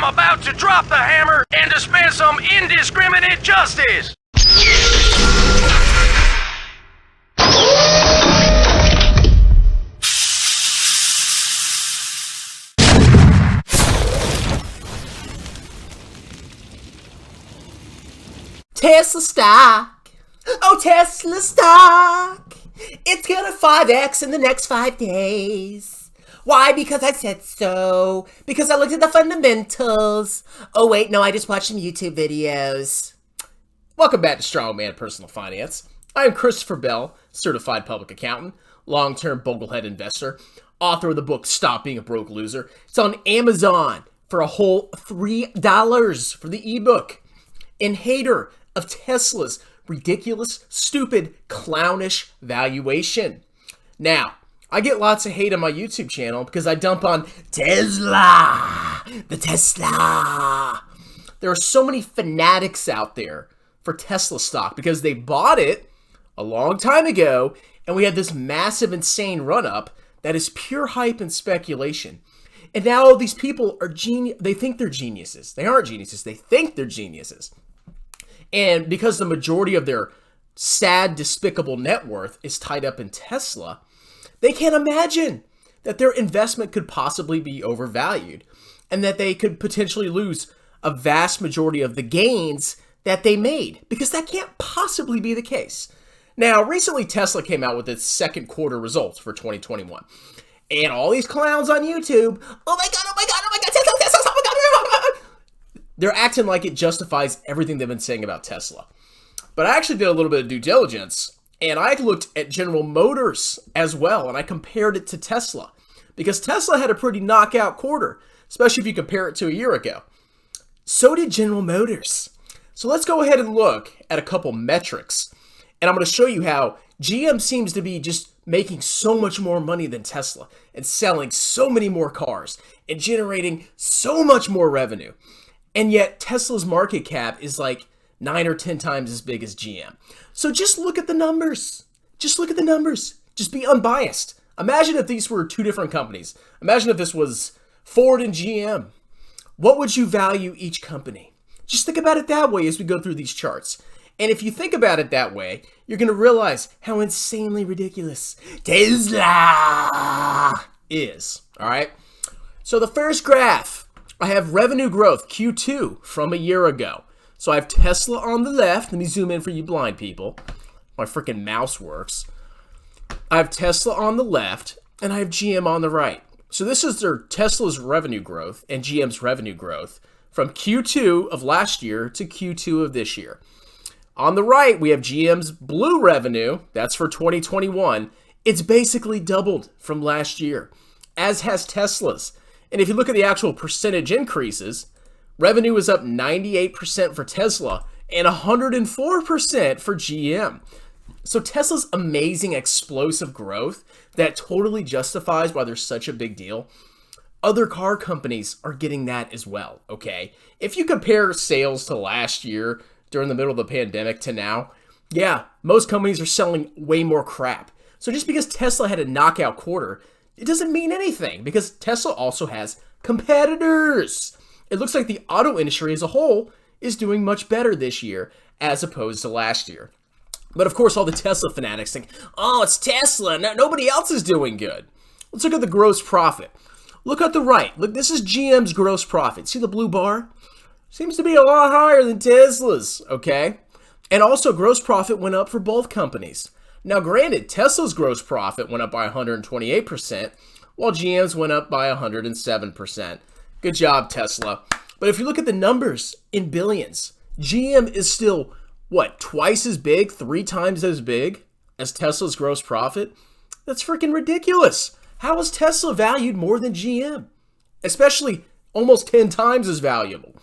about to drop the hammer and dispense some indiscriminate justice. Tesla stock. Oh, Tesla stock. It's gonna 5x in the next 5 days. Why? Because I said so. Because I looked at the fundamentals. Oh, wait, no, I just watched some YouTube videos. Welcome back to Strongman Personal Finance. I am Christopher Bell, certified public accountant, long-term boglehead investor, author of the book Stop Being a Broke Loser. It's on Amazon for a whole $3 for the ebook. And hater of Tesla's ridiculous, stupid, clownish valuation. Now, I get lots of hate on my YouTube channel because I dump on Tesla, the Tesla. There are so many fanatics out there for Tesla stock because they bought it a long time ago and we had this massive, insane run-up that is pure hype and speculation. And now all these people are they think they're geniuses. They aren't geniuses. They think they're geniuses. And because the majority of their sad, despicable net worth is tied up in Tesla, they can't imagine that their investment could possibly be overvalued and that they could potentially lose a vast majority of the gains that they made, because that can't possibly be the case. Now, recently Tesla came out with its second quarter results for 2021. And all these clowns on YouTube, oh my God, Tesla, oh my God. They're acting like it justifies everything they've been saying about Tesla. But I actually did a little bit of due diligence, and I looked at General Motors as well, and I compared it to Tesla. Because Tesla had a pretty knockout quarter, especially if you compare it to a year ago. So did General Motors. So let's go ahead and look at a couple metrics. And I'm going to show you how GM seems to be just making so much more money than Tesla, and selling so many more cars, and generating so much more revenue. And yet Tesla's market cap is like 9 or 10 times as big as GM. So just look at the numbers. Just look at the numbers. Just be unbiased. Imagine if these were two different companies. Imagine if this was Ford and GM. What would you value each company? Just think about it that way as we go through these charts. And if you think about it that way, you're going to realize how insanely ridiculous Tesla is. All right. So the first graph, I have revenue growth, Q2 from a year ago. So I have Tesla on the left. Let me zoom in for you blind people. My freaking mouse works. I have Tesla on the left, and I have GM on the right. So this is their Tesla's revenue growth and GM's revenue growth from Q2 of last year to Q2 of this year. On the right, we have GM's blue revenue. That's for 2021. It's basically doubled from last year, as has Tesla's. And if you look at the actual percentage increases, revenue is up 98% for Tesla and 104% for GM. So Tesla's amazing, explosive growth that totally justifies why there's such a big deal. Other car companies are getting that as well, okay? If you compare sales to last year during the middle of the pandemic to now, yeah, most companies are selling way more crap. So just because Tesla had a knockout quarter, it doesn't mean anything, because Tesla also has competitors. It looks like the auto industry as a whole is doing much better this year as opposed to last year. But of course, all the Tesla fanatics think, oh, it's Tesla. Nobody else is doing good. Let's look at the gross profit. Look at the right. Look, this is GM's gross profit. See the blue bar? Seems to be a lot higher than Tesla's, okay? And also, gross profit went up for both companies. Now, granted, Tesla's gross profit went up by 128%, while GM's went up by 107%. Good job, Tesla. But if you look at the numbers in billions, GM is still, what, twice as big, 3 times as big as Tesla's gross profit? That's freaking ridiculous. How is Tesla valued more than GM? Especially almost 10 times as valuable.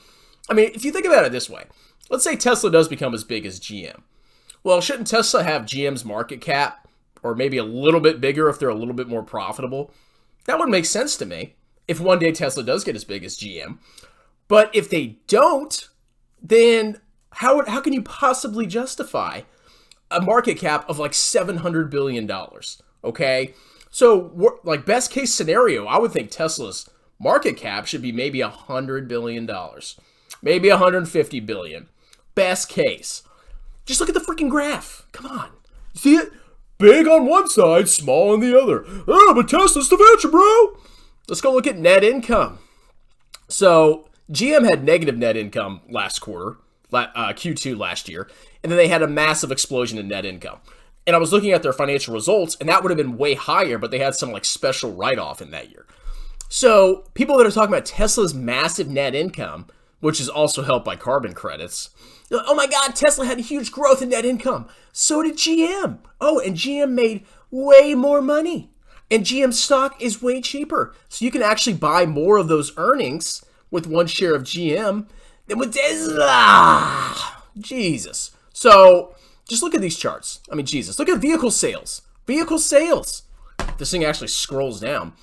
I mean, if you think about it this way, let's say Tesla does become as big as GM. Well, shouldn't Tesla have GM's market cap, or maybe a little bit bigger if they're a little bit more profitable? That would make sense to me if one day Tesla does get as big as GM. But if they don't, then how can you possibly justify a market cap of like $700 billion, okay? So, like, best case scenario, I would think Tesla's Market cap should be maybe $100 billion. Maybe $150 billion. Best case. Just look at the freaking graph. Come on. You see it? Big on one side, small on the other. Oh, but Tesla's the future, bro. Let's go look at net income. So GM had negative net income last quarter, Q2 last year, and then they had a massive explosion in net income. And I was looking at their financial results, and that would have been way higher, but they had some like special write-off in that year. So people that are talking about Tesla's massive net income, which is also helped by carbon credits, oh my God, Tesla had huge growth in net income. So did GM. Oh, and GM made way more money. And GM stock is way cheaper. So you can actually buy more of those earnings with one share of GM than with Tesla. Jesus. So just look at these charts. I mean, Jesus. Look at vehicle sales. Vehicle sales. This thing actually scrolls down.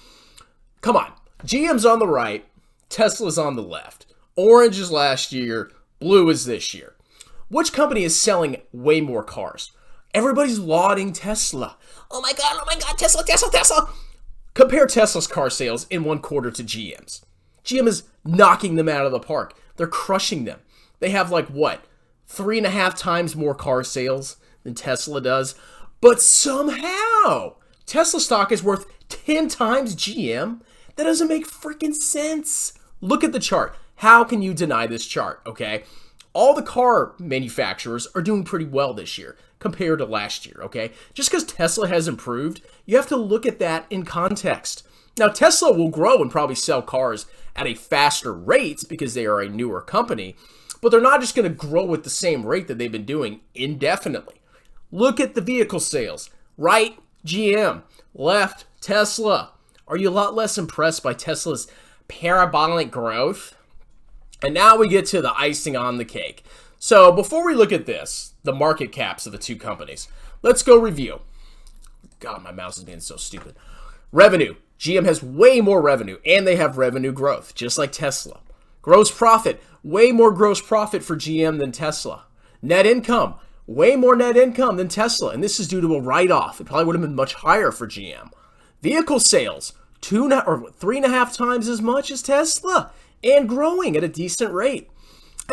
Come on. GM's on the right. Tesla's on the left. Orange is last year. Blue is this year. Which company is selling way more cars? Everybody's lauding Tesla. Oh my God, Tesla, Tesla, Tesla. Compare Tesla's car sales in one quarter to GM's. GM is knocking them out of the park. They're crushing them. They have like what? 3.5 times more car sales than Tesla does. But somehow, Tesla stock is worth 10 times GM. That doesn't make freaking sense. Look at the chart. How can you deny this chart, okay? All the car manufacturers are doing pretty well this year compared to last year, okay? Just because Tesla has improved, you have to look at that in context. Now, Tesla will grow and probably sell cars at a faster rate because they are a newer company, but they're not just going to grow at the same rate that they've been doing indefinitely. Look at the vehicle sales. Right, GM. Left, Tesla. Are you a lot less impressed by Tesla's parabolic growth? And now we get to the icing on the cake. So before we look at this, the market caps of the two companies, let's go review. God, my mouse is being so stupid. Revenue. GM has way more revenue, and they have revenue growth, just like Tesla. Gross profit. Way more gross profit for GM than Tesla. Net income. Way more net income than Tesla, and this is due to a write-off. It probably would have been much higher for GM. Vehicle sales. 3.5 times as much as Tesla, and growing at a decent rate.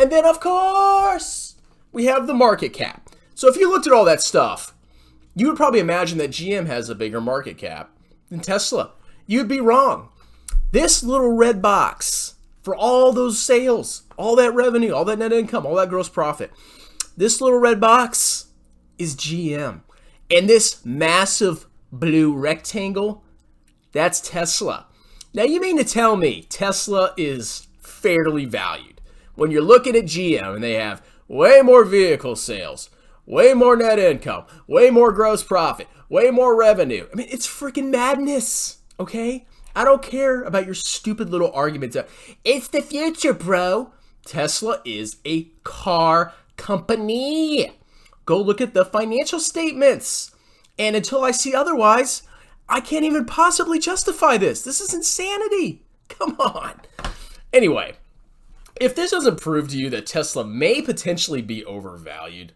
And then, of course, we have the market cap. So if you looked at all that stuff, you would probably imagine that GM has a bigger market cap than Tesla. You'd be wrong. This little red box for all those sales, all that revenue, all that net income, all that gross profit, this little red box is GM. And this massive blue rectangle, that's Tesla. Now, you mean to tell me Tesla is fairly valued when you're looking at GM and they have way more vehicle sales, way more net income, way more gross profit, way more revenue? I mean, it's freaking madness, okay? I don't care about your stupid little arguments. It's the future, bro. Tesla is a car company. Go look at the financial statements. And until I see otherwise, I can't even possibly justify this. This is insanity. Come on. Anyway, if this doesn't prove to you that Tesla may potentially be overvalued,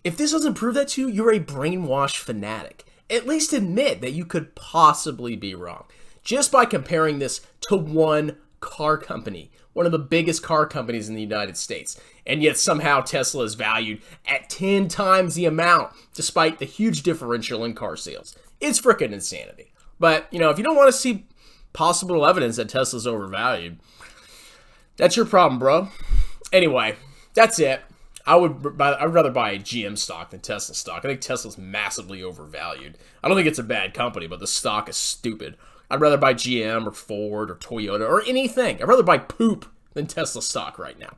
if this doesn't prove that to you, you're a brainwashed fanatic. At least admit that you could possibly be wrong. Just by comparing this to one car company, one of the biggest car companies in the United States. And yet somehow Tesla is valued at 10 times the amount, despite the huge differential in car sales. It's freaking insanity. But, you know, if you don't want to see possible evidence that Tesla's overvalued, that's your problem, bro. Anyway, that's it. I'd rather buy a GM stock than Tesla stock. I think Tesla's massively overvalued. I don't think it's a bad company, but the stock is stupid. I'd rather buy GM or Ford or Toyota or anything. I'd rather buy poop than Tesla stock right now.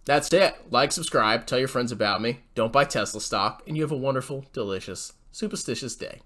That's it. Like, subscribe, tell your friends about me. Don't buy Tesla stock, and you have a wonderful, delicious, superstitious day.